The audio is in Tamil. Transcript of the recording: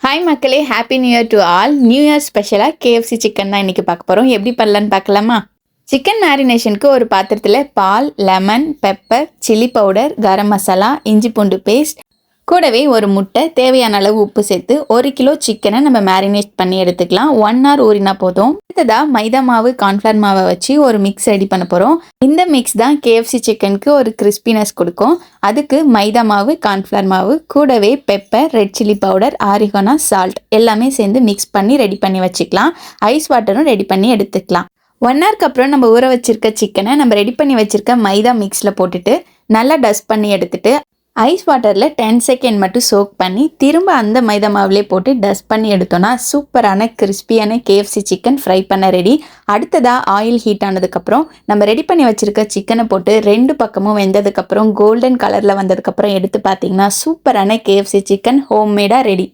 ஹாய் மக்களே, happy new year to all. New year ஸ்பெஷலாக கேஎஃப்சி சிக்கன் தான் இன்றைக்கி பார்க்க போகிறோம். எப்படி பண்ணலான்னு பார்க்கலாமா? சிக்கன் மேரினேஷனுக்கு ஒரு பாத்திரத்தில் பால், lemon, pepper, chilli powder, garam masala, இஞ்சி பூண்டு பேஸ்ட், கூடவே ஒரு முட்டை, தேவையான அளவு உப்பு சேர்த்து 1 கிலோ சிக்கனை நம்ம மேரினேட் பண்ணி எடுத்துக்கலாம். 1 hour ஊறினா போதும். அடுத்ததாக மைதா மாவு, கார்ன்ஃப்ளவர் மாவை வச்சு ஒரு மிக்ஸ் ரெடி பண்ண போகிறோம். இந்த மிக்ஸ் தான் கேஎஃப்சி சிக்கனுக்கு ஒரு கிறிஸ்பினஸ் கொடுக்கும். அதுக்கு மைதா மாவு, கார்ன்ஃப்ளவர் மாவு, கூடவே pepper, red chilli powder, oregano, salt எல்லாமே சேர்ந்து மிக்ஸ் பண்ணி ரெடி பண்ணி வச்சுக்கலாம். ஐஸ் வாட்டரும் ரெடி பண்ணி எடுத்துக்கலாம். 1 hourக்கு அப்புறம் நம்ம ஊற வச்சிருக்க சிக்கனை நம்ம ரெடி பண்ணி வச்சிருக்க மைதா மிக்ஸில் போட்டுட்டு நல்லா டஸ்ட் பண்ணி எடுத்துட்டு ஐஸ் வாட்டரில் 10 செகண்ட் மட்டும் சோக் பண்ணி திரும்ப அந்த மைதா மாவுலேயே போட்டு டஸ்ட் பண்ணி எடுத்தோன்னா சூப்பரான கிறிஸ்பியான கேஎஃப்சி சிக்கன் ஃப்ரை பண்ண ரெடி. அடுத்ததாக ஆயில் ஹீட் ஆனதுக்கப்புறம் நம்ம ரெடி பண்ணி வச்சுருக்க சிக்கனை போட்டு 2 பக்கமும் வெந்ததுக்கப்புறம் கோல்டன் கலரில் வந்ததுக்கப்புறம் எடுத்து பார்த்தீங்கன்னா சூப்பரான கேஎஃப்சி சிக்கன் ஹோம்மேடாக ரெடி.